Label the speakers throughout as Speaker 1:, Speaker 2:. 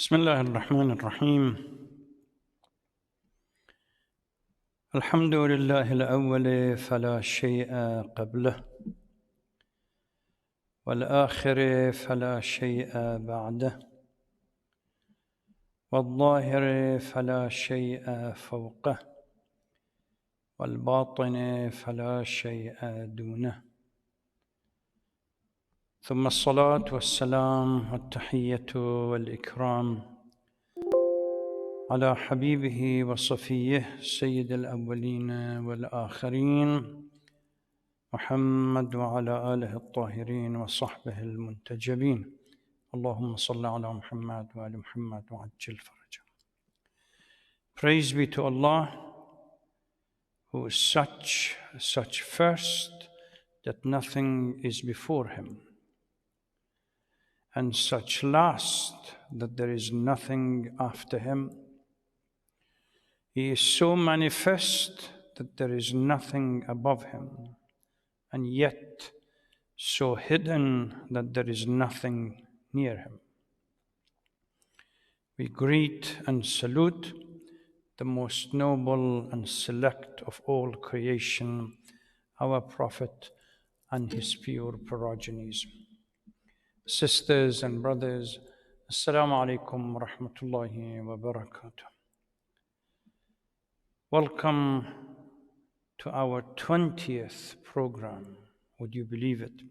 Speaker 1: بسم الله الرحمن الرحيم. الحمد لله الأول فلا شيء قبله، والآخر فلا شيء بعده، والظاهر فلا شيء فوقه، والباطن فلا شيء دونه. ثم الصلاة والسلام والتحية والإكرام على حبيبه وصفيه سيد الأولين والآخرين محمد وعلى آله الطاهرين وصحبه المنتجبين. اللهم صل على محمد وآل محمد وعجل فرجه. Praise be to Allah, who is such first that nothing is before him, and such last that there is nothing after him. He is so manifest that there is nothing above him, and yet so hidden that there is nothing near him. We greet and salute the most noble and select of all creation, our Prophet and his pure progenies. Sisters and brothers, Assalamu alaikum wa rahmatullahi wa barakatuh. Welcome to our 20th program, would you believe it,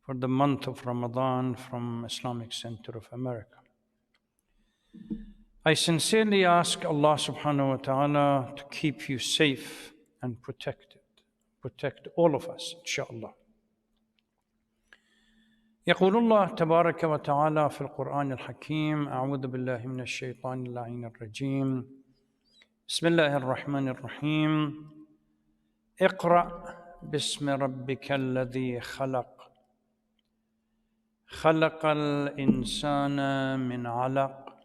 Speaker 1: for the month of Ramadan from Islamic Center of America. I sincerely ask Allah subhanahu wa ta'ala to keep you safe and protect all of us, inshallah. يقول الله تبارك وتعالى في القرآن الحكيم: أعوذ بالله من الشيطان اللعين الرجيم. بسم الله الرحمن الرحيم. اقرأ باسم ربك الذي خلق، خلق الإنسان من علق،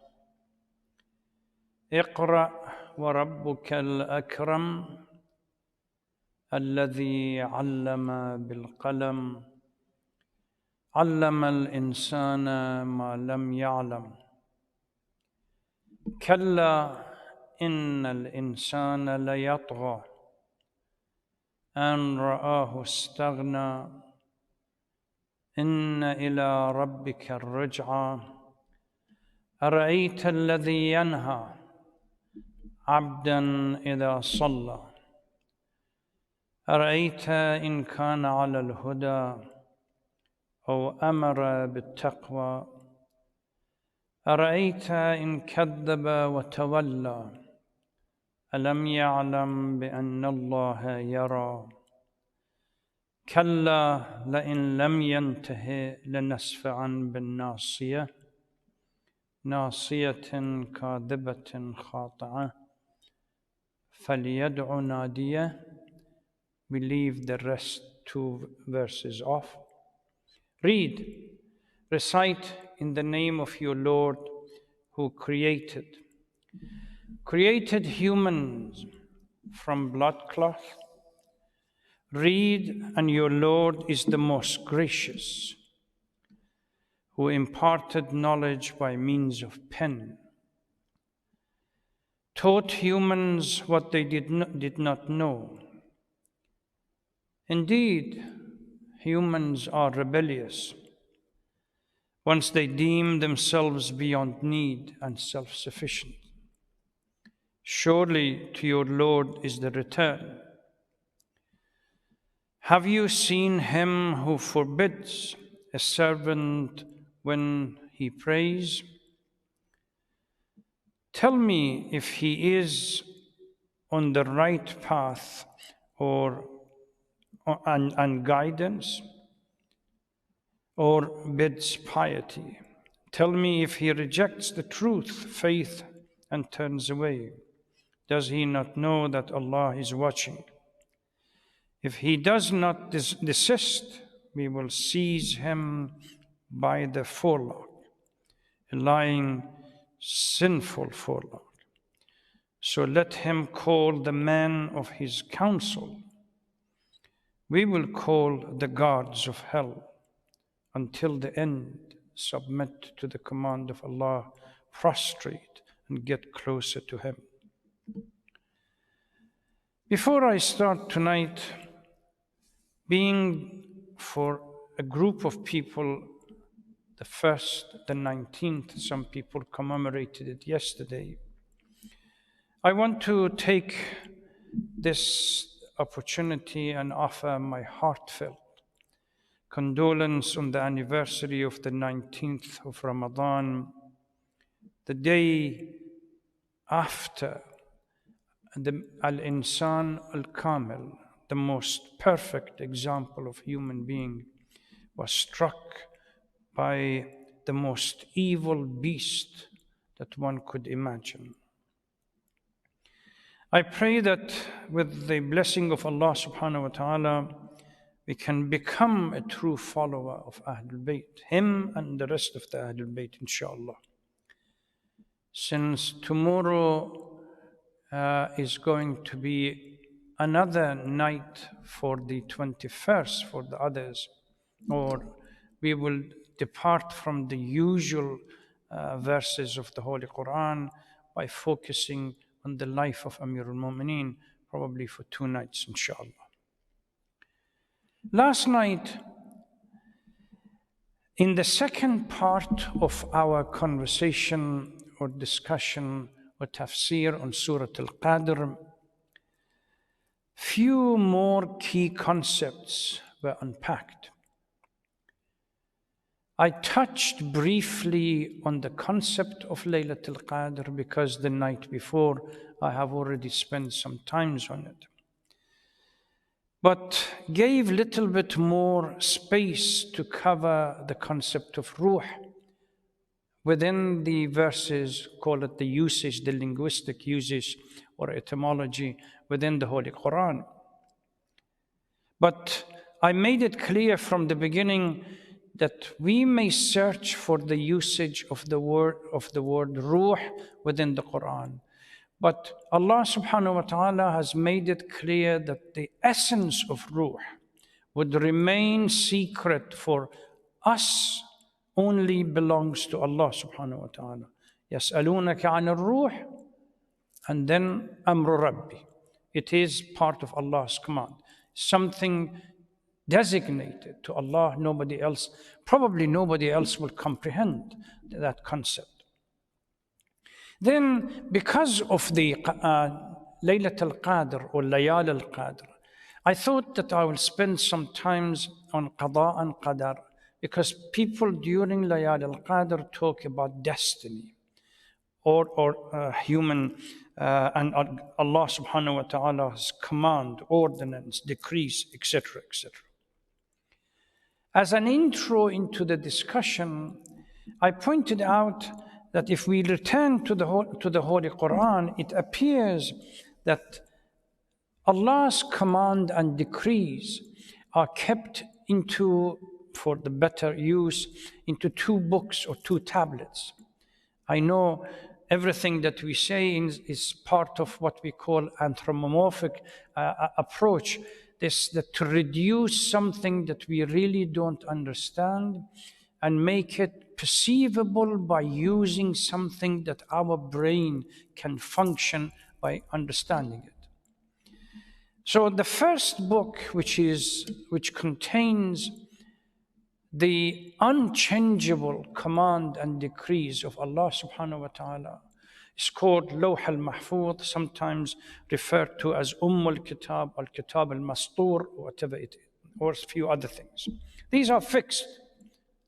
Speaker 1: اقرأ وربك الأكرم الذي علم بالقلم، علم الإنسان ما لم يعلم، كلا إن الإنسان ليطغى أن رآه استغنى، إن إلى ربك الرجعى، أرأيت الذي ينهى عبدا إذا صلى، أرأيت إن كان على الهدى أو أمر بالتقوى، أرأيت إن كذب وتولى، ألم يعلم بأن الله يرى، كلا لئن لم ينته لنسفعا بالناصية، ناصية كاذبة خاطعة، فليدع نادية. We leave the rest two verses off. Read, recite in the name of your Lord who created humans from blood cloth. Read, and your Lord is the most gracious, who imparted knowledge by means of pen, taught humans what they did not know. Indeed, humans are rebellious once they deem themselves beyond need and self-sufficient. Surely to your Lord is the return. Have you seen him who forbids a servant when he prays? Tell me if he is on the right path and guidance, or bids piety. Tell me if he rejects the truth, faith, and turns away. Does he not know that Allah is watching? If he does not desist, we will seize him by the forelock, a lying, sinful forelock. So let him call the man of his counsel. We will call the guards of hell. Until the end, submit to the command of Allah prostrate and get closer to Him. Before I start tonight, being for a group of people, the 1st, the 19th, some people commemorated it yesterday, I want to take this opportunity and offer my heartfelt condolence on the anniversary of the 19th of Ramadan, the day after the al-Insan al-Kamil, the most perfect example of human being, was struck by the most evil beast that one could imagine. I pray that with the blessing of Allah subhanahu wa ta'ala, we can become a true follower of Ahlul Bayt, him and the rest of the Ahlul Bayt, inshallah. Since tomorrow is going to be another night for the 21st for the others, or we will depart from the usual verses of the Holy Quran by focusing on the life of Amir al-Mu'mineen, probably for 2 nights, inshallah. Last night, in the second part of our conversation or discussion or tafsir on Surah al-Qadr, few more key concepts were unpacked. I touched briefly on the concept of Laylatul Qadr because the night before I have already spent some time on it, but gave little bit more space to cover the concept of Ruh within the verses, call it the usage, the linguistic usage or etymology within the Holy Quran. But I made it clear from the beginning that we may search for the usage of the word Ruh within the Quran. But Allah subhanahu wa ta'ala has made it clear that the essence of Ruh would remain secret for us, only belongs to Allah subhanahu wa ta'ala. يَسْأَلُونَكَ عَنِ الرُّوحِ, and then أَمْرُ رَبِّي. It is part of Allah's command. Something designated to Allah, nobody else, probably nobody else will comprehend that concept. Then, because of the Laylat al-Qadr or Layal al-Qadr, I thought that I will spend some time on Qada and Qadar, because people during Layal al-Qadr talk about destiny or human and Allah subhanahu wa ta'ala's command, ordinance, decrees, etc., etc. As an intro into the discussion, I pointed out that if we return to the Holy Quran, it appears that Allah's command and decrees are kept into, for the better use, into 2 books or 2 tablets. I know everything that we say is part of what we call anthropomorphic approach. That to reduce something that we really don't understand and make it perceivable by using something that our brain can function by understanding it. So the first book, which contains the unchangeable command and decrees of Allah subhanahu wa ta'ala, is called Lawh al-Mahfuz, sometimes referred to as al-Kitab, al-Kitab al-Mastur, whatever it is, or a few other things. These are fixed.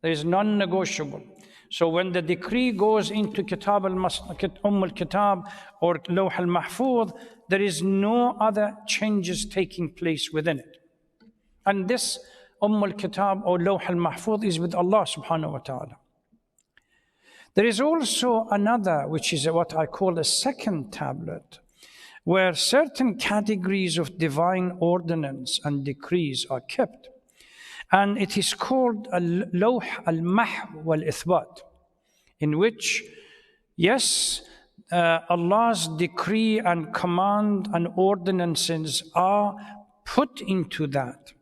Speaker 1: There is non-negotiable. So when the decree goes into Kitab al-Kitab or Lawh al-Mahfuz, there is no other changes taking place within it. And this al-Kitab or Lawh al-Mahfuz is with Allah subhanahu wa ta'ala. There is also another, which is what I call a second tablet, where certain categories of divine ordinance and decrees are kept. And it is called al-Lawh al-Mahw wal-Ithbat, in which, yes, Allah's decree and command and ordinances are put into that.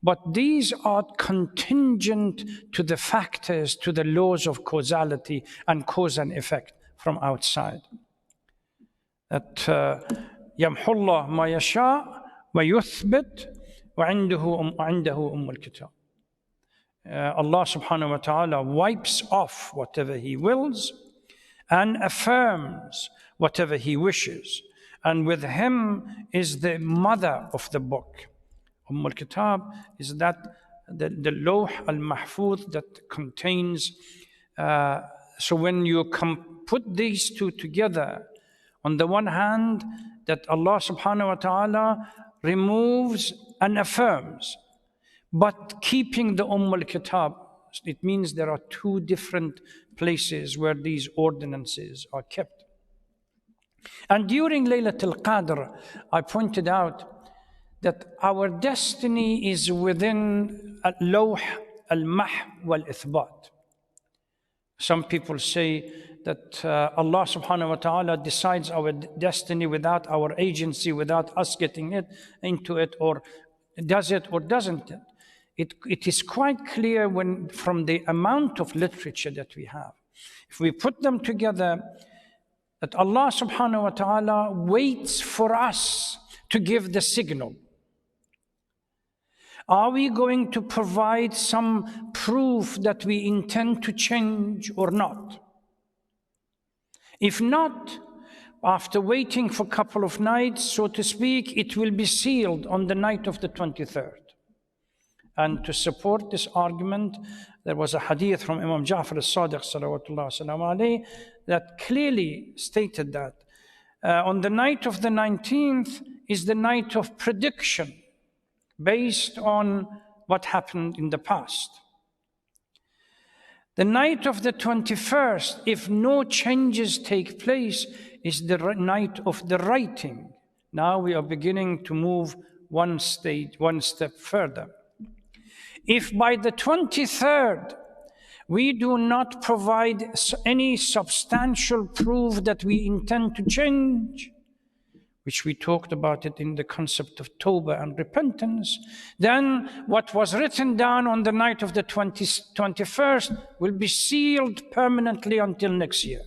Speaker 1: But these are contingent to the factors, to the laws of causality and cause and effect. from outside. That يَمْحُ اللَّهُ مَا يَشَاءُ وَيُثْبِتُ وَعِنْدَهُ أُمُّ الْكِتَابِ. Allah subhanahu wa ta'ala wipes off whatever He wills and affirms whatever He wishes. And with Him is the mother of the book. al-Kitab is that the Lawh al-Mahfuz that contains. So when you put these two together, on the one hand, that Allah subhanahu wa ta'ala removes and affirms, but keeping the al-Kitab, it means there are two different places where these ordinances are kept. And during Laylatul Qadr, I pointed out that our destiny is within al-Lawh, al-Mahw, wal-Ithbat. Some people say that Allah subhanahu wa ta'ala decides our destiny without our agency, without us getting into it, or does it or doesn't it. It is quite clear from the amount of literature that we have. If we put them together, that Allah subhanahu wa ta'ala waits for us to give the signal. Are we going to provide some proof that we intend to change or not? If not, after waiting for a couple of nights, so to speak, it will be sealed on the night of the 23rd. And to support this argument, there was a hadith from Imam Ja'far al-Sadiq salawatullah salam alayhi that clearly stated that on the night of the 19th is the night of prediction based on what happened in the past. The night of the 21st, if no changes take place, is the night of the writing. Now we are beginning to move one step further. If by the 23rd we do not provide any substantial proof that we intend to change, which we talked about it in the concept of tawbah and repentance, then what was written down on the night of the 21st will be sealed permanently until next year.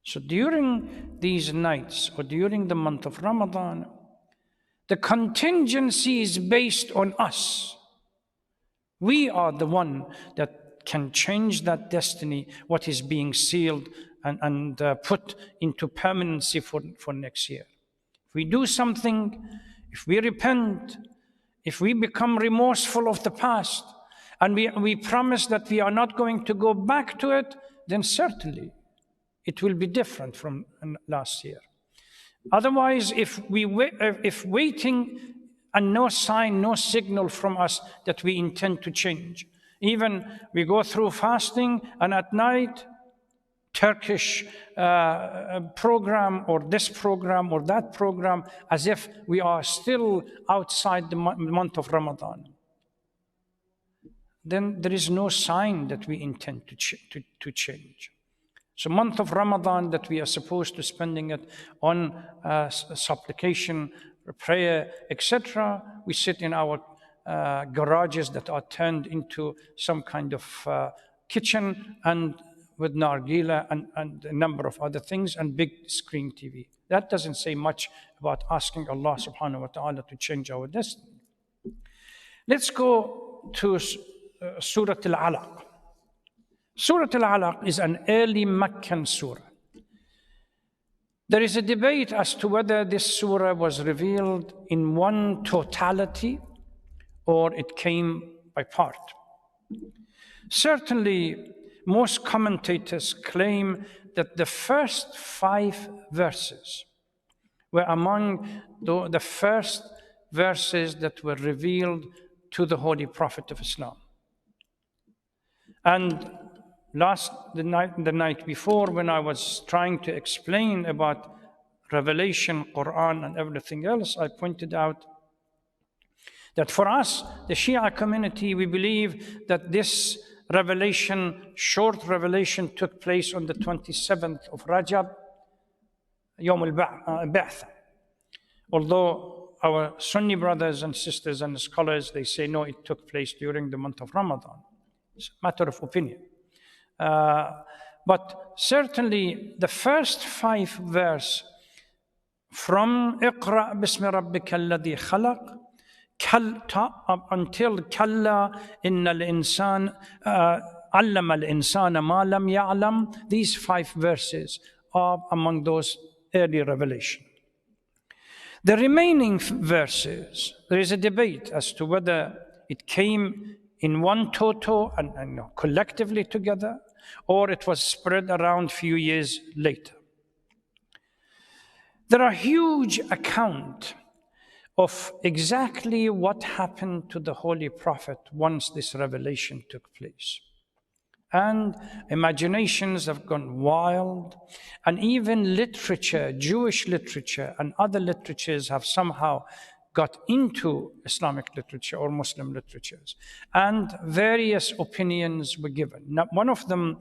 Speaker 1: So during these nights or during the month of Ramadan, the contingency is based on us. We are the one that can change that destiny, what is being sealed and put into permanency for next year. If we do something, if we repent, if we become remorseful of the past, and we promise that we are not going to go back to it, then certainly it will be different from last year. Otherwise, if waiting and no sign, no signal from us that we intend to change, even we go through fasting and at night, Turkish program or this program or that program, as if we are still outside the month of Ramadan, then there is no sign that we intend to change. So month of Ramadan that we are supposed to spending it on supplication, prayer, etc. We sit in our garages that are turned into some kind of kitchen and with nargila and a number of other things and big screen TV. That doesn't say much about asking Allah subhanahu wa ta'ala to change our destiny. Let's go to Surah al-Alaq. Surah al-Alaq is an early Meccan surah. There is a debate as to whether this surah was revealed in one totality or it came by part. Certainly, most commentators claim that the first 5 verses were among the first verses that were revealed to the Holy Prophet of Islam. And the night before, when I was trying to explain about Revelation, Quran, and everything else, I pointed out that for us, the Shia community, we believe that this revelation, short revelation, took place on the 27th of Rajab, Yawm al-Ba'th. Although our Sunni brothers and sisters and scholars, they say no, it took place during the month of Ramadan. It's a matter of opinion. But certainly the first 5 verses from اقرأ باسم ربك الذي خلق until كلا إن الإنسان علم الإنسان ما لم يعلم, these 5 verses are among those early revelation. The remaining verses, there is a debate as to whether it came in one toto and collectively together, or it was spread around a few years later. There are huge accounts of exactly what happened to the Holy Prophet once this revelation took place. And imaginations have gone wild, and even literature, Jewish literature and other literatures have somehow got into Islamic literature or Muslim literatures, and various opinions were given. Now, one of the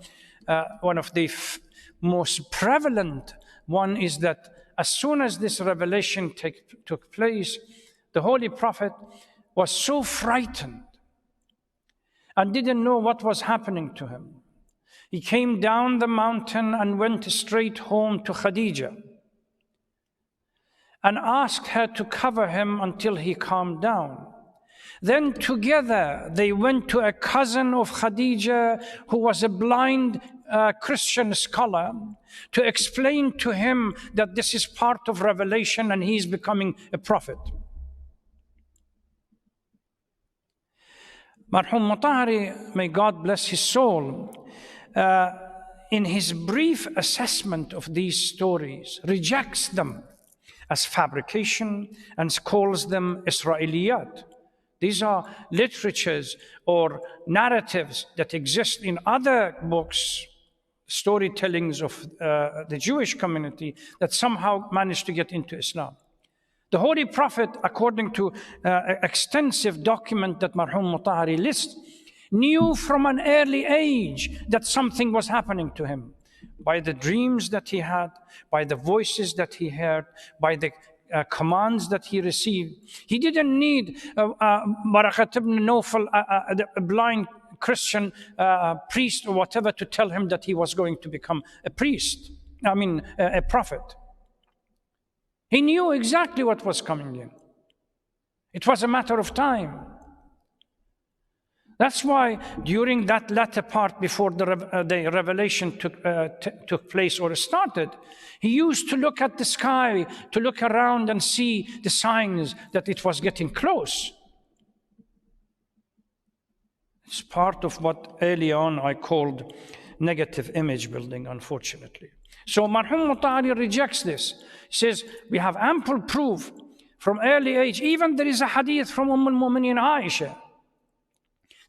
Speaker 1: most prevalent one is that as soon as this revelation took place, the Holy Prophet was so frightened and didn't know what was happening to him. He came down the mountain and went straight home to Khadija and asked her to cover him until he calmed down. Then together they went to a cousin of Khadija who was a blind Christian scholar to explain to him that this is part of revelation and he's becoming a prophet. Marhum Mutahari, may God bless his soul, in his brief assessment of these stories, rejects them as fabrication and calls them Israeliyat. These are literatures or narratives that exist in other books, storytellings of the Jewish community that somehow managed to get into Islam. The Holy Prophet, according to extensive document that Marhum Mutahari lists, knew from an early age that something was happening to him by the dreams that he had, by the voices that he heard, by the commands that he received. He didn't need Waraqat ibn Nawfal, a blind Christian priest or whatever, to tell him that he was going to become a prophet. He knew exactly what was coming in. It was a matter of time. That's why during that latter part before the revelation took place or started, he used to look at the sky, to look around and see the signs that it was getting close. It's part of what early on I called negative image building, unfortunately. So Marhum Mutahari rejects this. He says, we have ample proof from early age. Even there is a hadith from al-Mu'mineen Aisha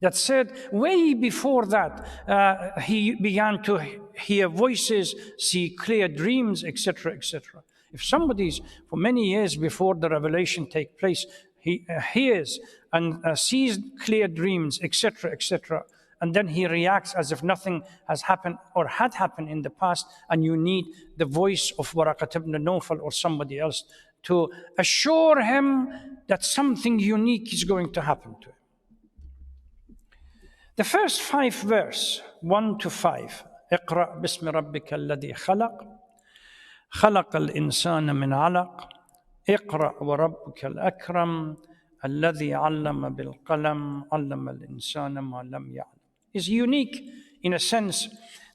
Speaker 1: that said way before that, he began to hear voices, see clear dreams, etc., etc. If somebody's for many years before the revelation take place, he hears and sees clear dreams, etc., etc., and then he reacts as if nothing has happened or had happened in the past, and you need the voice of Waraqat ibn Nawfal or somebody else to assure him that something unique is going to happen to him. The first 5 verses, 1 to 5, اقرأ باسم ربك الذي خلق خلق الإنسان من علق اقرأ وربك الأكرم الذي علم بالقلم علم الإنسان ما لم يعلم, is unique in a sense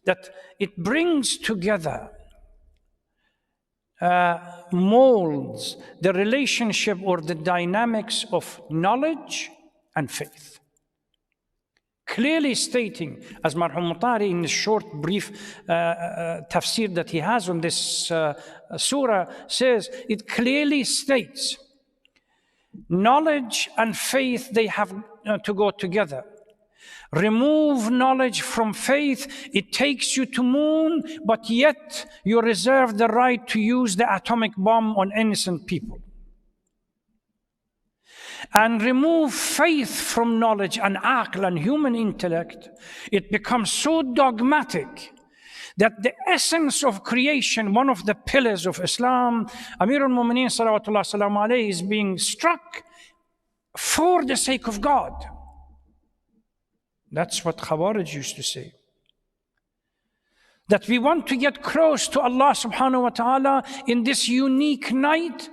Speaker 1: that it brings together, molds the relationship or the dynamics of knowledge and faith. Clearly stating, as Marhum Mutahari in the short, brief tafsir that he has on this surah says, it clearly states, knowledge and faith, they have to go together. Remove knowledge from faith, it takes you to moon, but yet you reserve the right to use the atomic bomb on innocent people. And remove faith from knowledge and aql and human intellect, it becomes so dogmatic that the essence of creation, one of the pillars of Islam, Amir al-Mu'mineen salawatullah salam alayhi, is being struck for the sake of God. That's what Khawarij used to say. That we want to get close to Allah subhanahu wa ta'ala in this unique night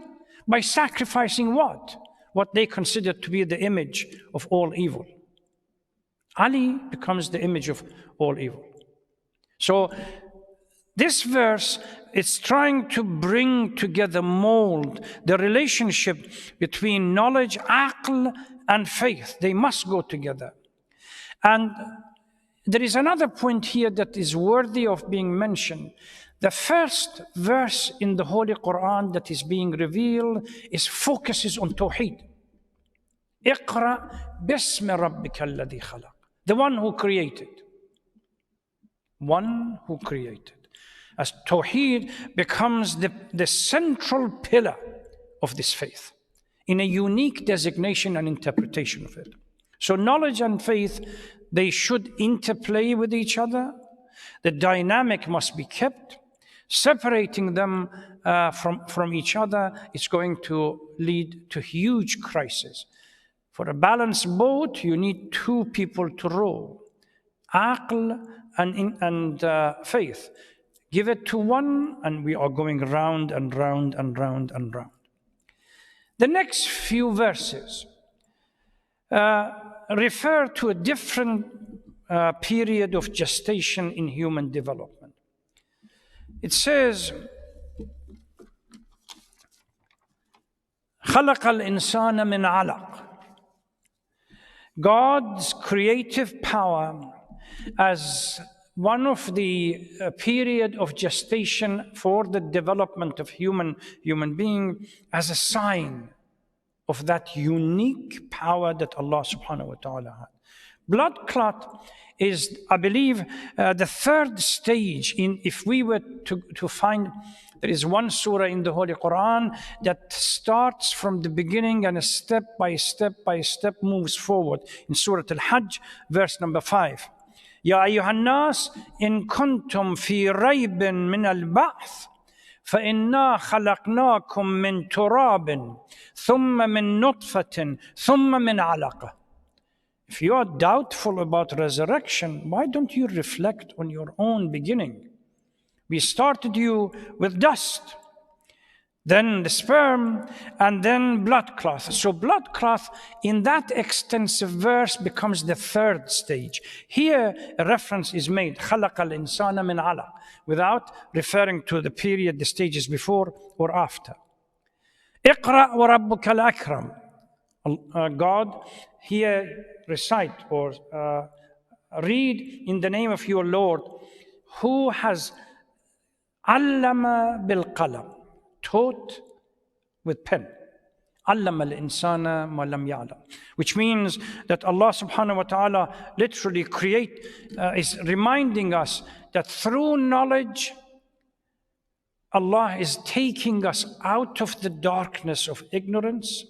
Speaker 1: by sacrificing what? What they consider to be the image of all evil. Ali becomes the image of all evil. So this verse is trying to bring together, mold the relationship between knowledge, aql, and faith. They must go together. And there is another point here that is worthy of being mentioned. The first verse in the Holy Quran that is being revealed focuses on Tawheed. Iqra bismi rabbika alladhi khalaq. The one who created. One who created. As Tawheed becomes the central pillar of this faith in a unique designation and interpretation of it. So knowledge and faith, they should interplay with each other. The dynamic must be kept. Separating them from each other is going to lead to huge crisis. For a balanced boat, you need two people to row. Aql and faith. Give it to one, and we are going round and round and round and round. The next few verses refer to a different period of gestation in human development. It says, خَلَقَ الْإِنسَانَ مِنْ عَلَقٍ. God's creative power as one of the period of gestation for the development of human being as a sign of that unique power that Allah subhanahu wa ta'ala had. Blood clot is, I believe, the third stage if we were to find, there is one surah in the Holy Quran that starts from the beginning and step by step moves forward. In Surah al-Hajj, verse number 5. يا أيها الناس إن كنتم في ريب من البعث فإنا خلقناكم من تراب ثم من نطفة ثم من علقة. If you are doubtful about resurrection, why don't you reflect on your own beginning? We started you with dust, then the sperm, and then blood clot. So blood clot in that extensive verse becomes the third stage. Here a reference is made, خَلَقَ الْإِنسَانَ مِنْ عَلَقٍ, without referring to the period, the stages before or after. اقرأ وربك الأكرم. God here recite or read in the name of your Lord, who has علم بالقلم, taught with pen. علم الإنسان ما لم يعلم. Which means that Allah subhanahu wa ta'ala literally is reminding us that through knowledge, Allah is taking us out of the darkness of ignorance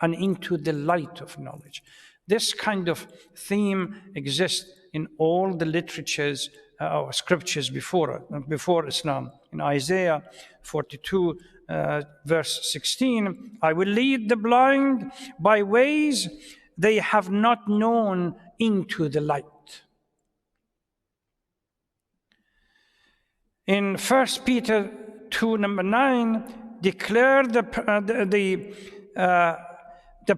Speaker 1: and into the light of knowledge. This kind of theme exists in all the literatures or scriptures before Islam. In Isaiah 42, verse 16, I will lead the blind by ways they have not known into the light. In 1 Peter 2, number 9, declare the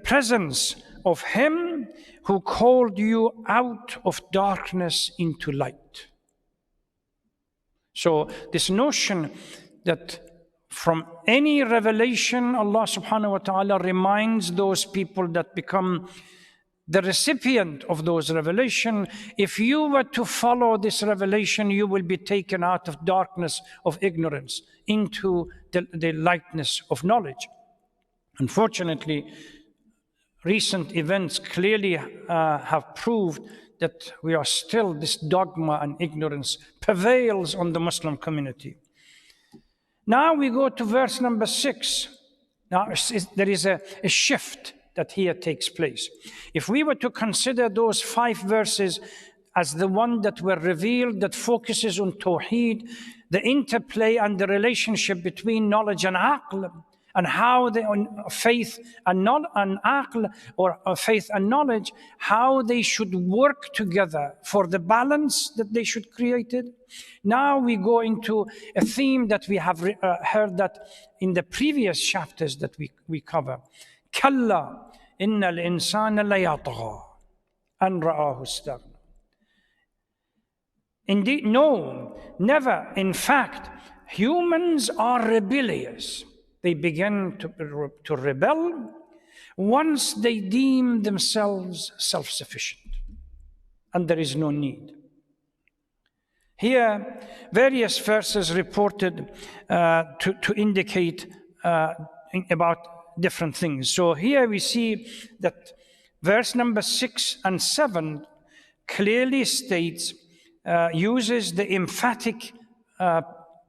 Speaker 1: presence of Him who called you out of darkness into light. So this notion that from any revelation, Allah subhanahu wa ta'ala reminds those people that become the recipient of those revelations, if you were to follow this revelation, you will be taken out of darkness of ignorance into the lightness of knowledge. Unfortunately, recent events clearly have proved that we are still, this dogma and ignorance prevails on the Muslim community. Now we go to verse number 6. Now there is a shift that here takes place. If we were to consider those 5 verses as the one that were revealed, that focuses on Tawheed, the interplay and the relationship between knowledge and aql, and how faith and aql, or faith and knowledge, how they should work together for the balance that they should create it. Now we go into a theme that we have heard that in the previous chapters that we cover. Kalla inna al-insana la yatgha an ra'ahu istaghna. Indeed, no, never. In fact, humans are rebellious. They begin to rebel once they deem themselves self-sufficient, and there is no need. Here, various verses reported to indicate about different things. So here we see that verse number 6 and 7 clearly states, uses the emphatic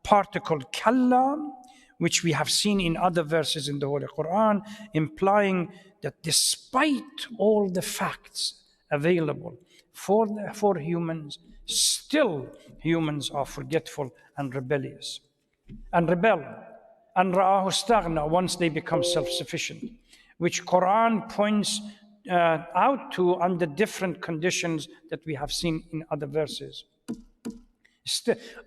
Speaker 1: particle kalla, which we have seen in other verses in the Holy Quran, implying that despite all the facts available for humans, still humans are forgetful and rebellious, and rebel, and ra'ahu istaghna, once they become self-sufficient, which Quran points out to under different conditions that we have seen in other verses.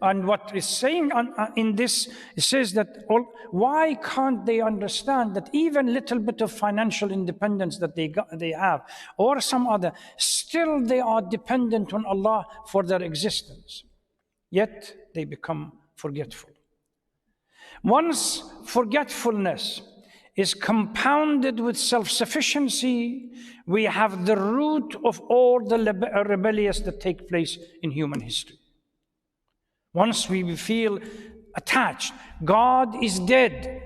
Speaker 1: And what is saying in this, it says that why can't they understand that even little bit of financial independence that they have, or some other, still they are dependent on Allah for their existence, yet they become forgetful. Once forgetfulness is compounded with self-sufficiency, we have the root of all the rebellious that take place in human history. Once we feel attached, God is dead.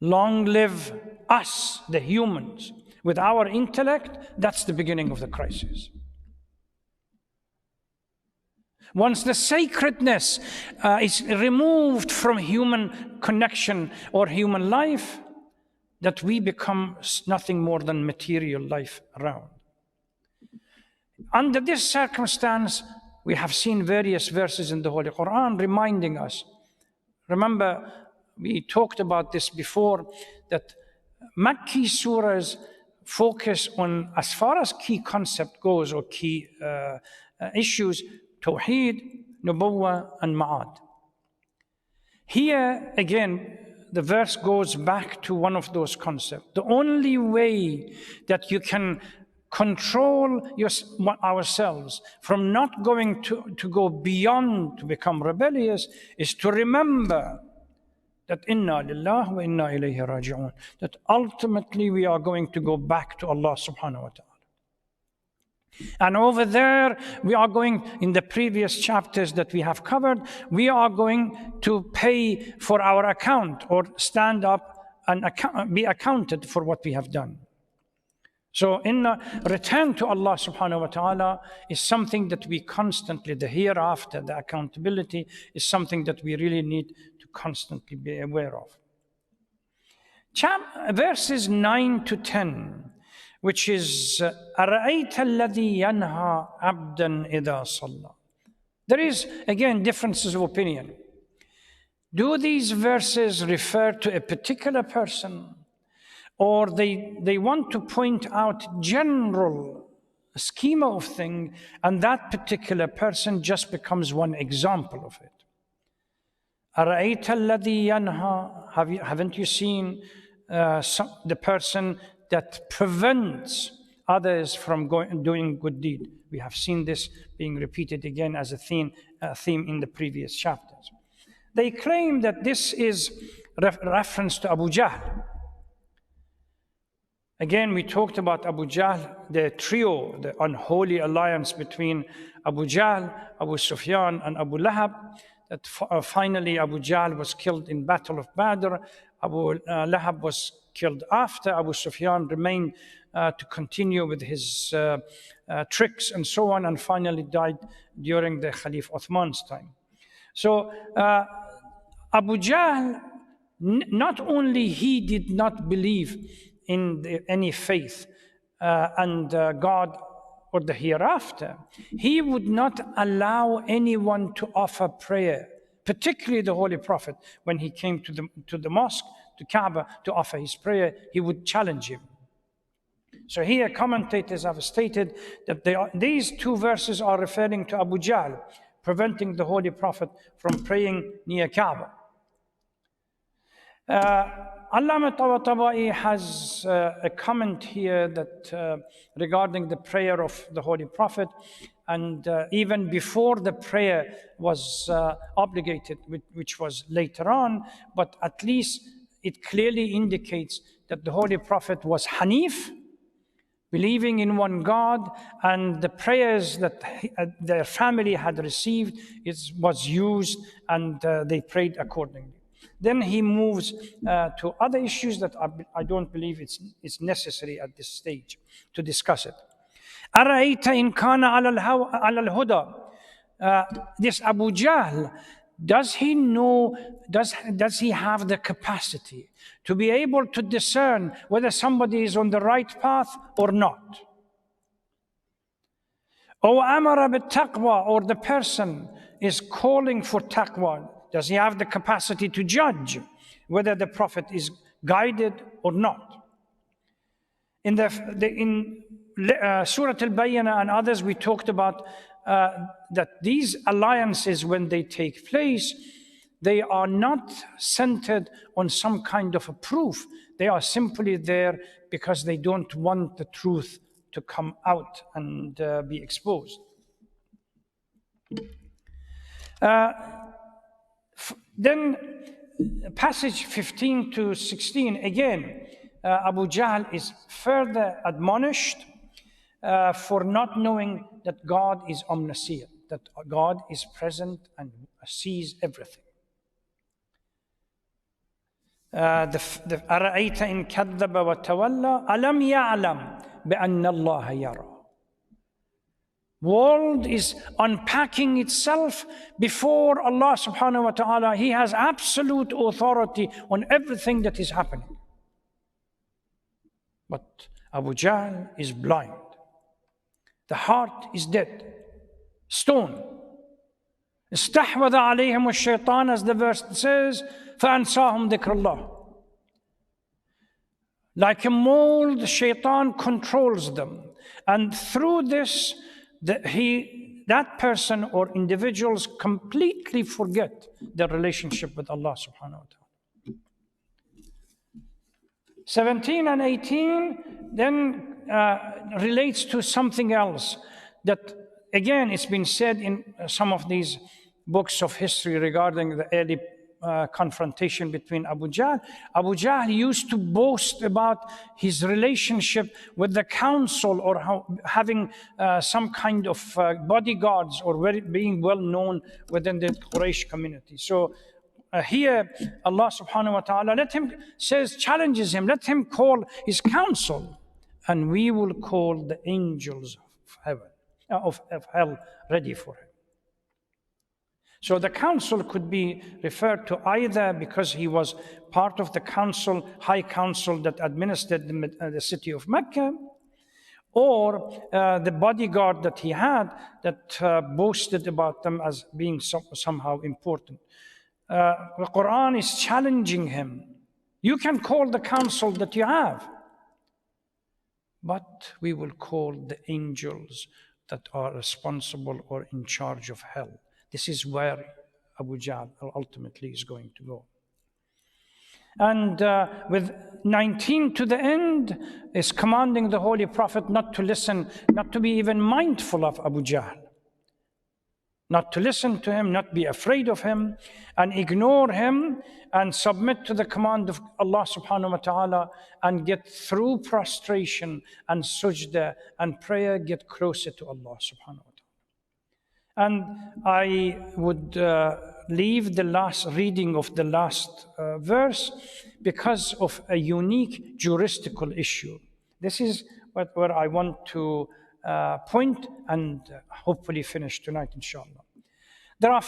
Speaker 1: Long live us, the humans. With our intellect, that's the beginning of the crisis. Once the sacredness is removed from human connection or human life, that we become nothing more than material life around. Under this circumstance, we have seen various verses in the Holy Quran reminding us. Remember, we talked about this before, that Makki surahs focus on, as far as key concept goes, or key issues, Tawheed, Nubuwwah, and Ma'ad. Here, again, the verse goes back to one of those concepts. The only way that you can control ourselves from not going to go beyond to become rebellious is to remember that inna lillahi wa inna ilayhi raji'un, that ultimately we are going to go back to Allah subhanahu wa ta'ala. And over there, we are going, in the previous chapters that we have covered, we are going to pay for our account, or stand up and be accounted for what we have done. So return to Allah subhanahu wa ta'ala is something that we constantly, the hereafter, the accountability, is something that we really need to constantly be aware of. Verses 9 to 10, which is أَرَأَيْتَ الَّذِي يَنْهَى عَبْدًا إِذَا صَلَّى. There is, again, differences of opinion. Do these verses refer to a particular person, or they want to point out general schema of thing, and that particular person just becomes one example of it? أَرَأَيْتَ الَّذِي يَنْهَى. Haven't you seen the person that prevents others from doing good deed? We have seen this being repeated again as a theme in the previous chapters. They claim that this is reference to Abu Jahl. Again, we talked about Abu Jahl, the trio, the unholy alliance between Abu Jahl, Abu Sufyan, and Abu Lahab, that finally Abu Jahl was killed in Battle of Badr. Abu Lahab was killed after. Abu Sufyan remained to continue with his tricks and so on, and finally died during the Khalif Uthman's time. So Abu Jahl, not only he did not believe in any faith and God or the hereafter, he would not allow anyone to offer prayer particularly the Holy Prophet, when he came to the mosque, to Kaaba, to offer his prayer, he would challenge him. So here commentators have stated that these two verses are referring to Abu Jahl, preventing the Holy Prophet from praying near Kaaba. Allama Tabatabai has a comment here that regarding the prayer of the Holy Prophet, and even before the prayer was obligated, which was later on, but at least it clearly indicates that the Holy Prophet was Hanif, believing in one God, and the prayers that their family had received was used, and they prayed accordingly. Then he moves to other issues that I don't believe it's necessary at this stage to discuss it. أَرَأَيْتَ إِنْ كَانَ عَلَى الْهُدَى. This Abu Jahl, does he know, does he have the capacity to be able to discern whether somebody is on the right path or not? أَوْ أَمَرَ بِالتَّقْوَى, or the person is calling for taqwa. Does he have the capacity to judge whether the Prophet is guided or not? In Surah Al-Bayyinah and others, we talked about that these alliances, when they take place, they are not centered on some kind of a proof. They are simply there because they don't want the truth to come out and be exposed. Then passage 15 to 16, again, Abu Jahl is further admonished for not knowing that God is omniscient, that God is present and sees everything. أَرَأَيْتَ إِنْ كَذَّبَ وَتَوَلَّى أَلَمْ يَعْلَمْ بِأَنَّ اللَّهَ يَرَى. World is unpacking itself before Allah subhanahu wa ta'ala. He has absolute authority on everything that is happening. But Abu Jahl is blind. The heart is dead, stone. استحوذ عليهم الشيطان, as the verse says, فأنساهم ذكر الله. Like a mold, the shaitan controls them. And through this, that person or individuals completely forget their relationship with Allah subhanahu wa ta'ala. 17 and 18 then relates to something else that, again, it's been said in some of these books of history regarding the early confrontation between Abu Jahl. Abu Jahl used to boast about his relationship with the council, or having some kind of bodyguards, or being well known within the Quraysh community. So here Allah subhanahu wa ta'ala challenges him, let him call his council, and we will call the angels of hell ready for him. So the council could be referred to either because he was part of the council, high council that administered the city of Mecca, or the bodyguard that he had that boasted about them as being somehow important. The Quran is challenging him. You can call the council that you have, but we will call the angels that are responsible or in charge of hell. This is where Abu Jahl ultimately is going to go. And with 19 to the end, is commanding the Holy Prophet not to listen, not to be even mindful of Abu Jahl, not to listen to him, not be afraid of him, and ignore him, and submit to the command of Allah subhanahu wa ta'ala, and get through prostration and sajda and prayer, get closer to Allah subhanahu wa ta'ala. And I would leave the last reading of the last verse because of a unique juristical issue. This is where I want to point and hopefully finish tonight, inshallah. There are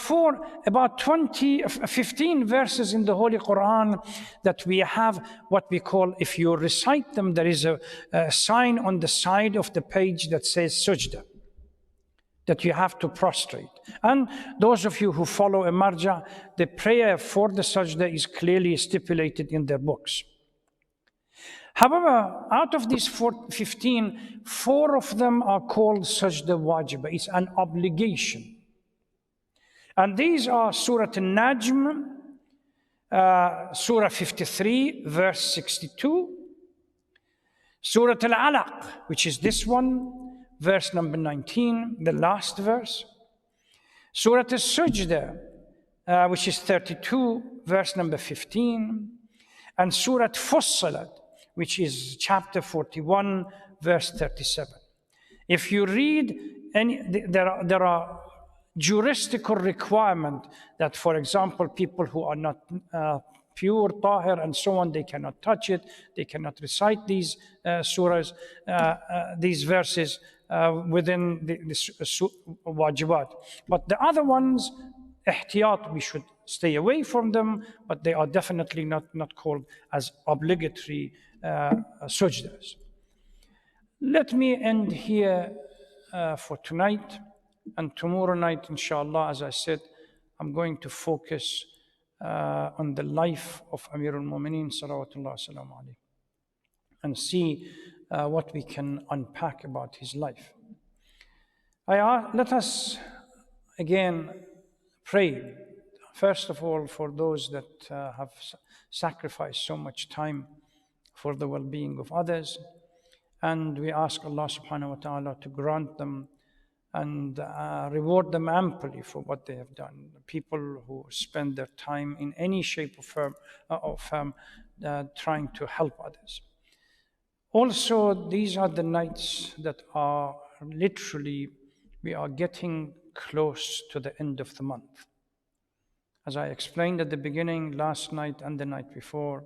Speaker 1: about 15 verses in the Holy Quran that we have what we call, if you recite them, there is a sign on the side of the page that says sajda. that you have to prostrate. And those of you who follow a marja, the prayer for the sajda is clearly stipulated in their books. However, out of these 15, 4 of them are called sajda wajiba. It's an obligation. And these are Surah Al-Najm, Surah 53, verse 62, Surah al-Alaq, which is this one, verse number 19, the last verse, Surah al-Sujda, which is 32, verse number 15, and Surah Fussilat, which is chapter 41, verse 37. If you read there are juristical requirement that, for example, people who are not pure, tahir, and so on, they cannot touch it, they cannot recite these surahs, these verses within the wajibat. But the other ones, ihtiyat, we should stay away from them, but they are definitely not called as obligatory sajdas. Let me end here for tonight, and tomorrow night, inshallah, as I said, I'm going to focus on the life of Amir al-Mu'mineen, salawatullah salamu alayhi, and see what we can unpack about his life. Let us again pray, first of all, for those that have sacrificed so much time for the well-being of others. And we ask Allah subhanahu wa ta'ala to grant them and reward them amply for what they have done. People who spend their time in any shape or form trying to help others. Also, these are the nights that are literally, we are getting close to the end of the month. As I explained at the beginning, last night and the night before,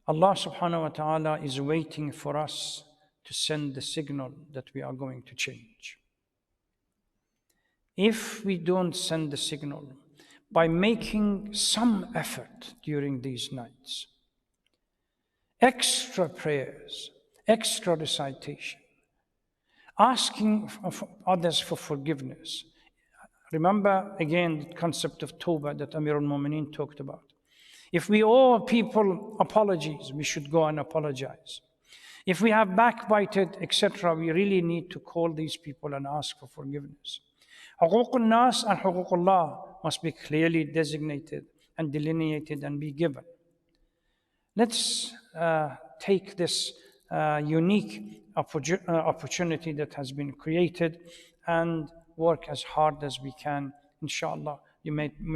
Speaker 1: Allah subhanahu wa ta'ala is waiting for us to send the signal that we are going to change. If we don't send the signal by making some effort during these nights, extra prayers, extra recitation, asking others for forgiveness. Remember again the concept of tawbah that Amir al-Mu'mineen talked about. If we owe people apologies, we should go and apologize. If we have backbited, etc., we really need to call these people and ask for forgiveness. Huquq al-nas and huquq Allah must be clearly designated and delineated and be given. Let's take this unique opportunity that has been created and work as hard as we can. Inshallah, we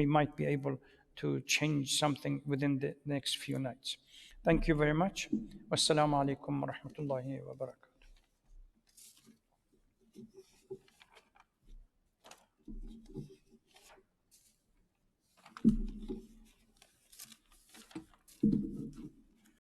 Speaker 1: might be able to change something within the next few nights. Thank you very much. Wassalamu alaikum wa rahmatullahi wa barakatuh.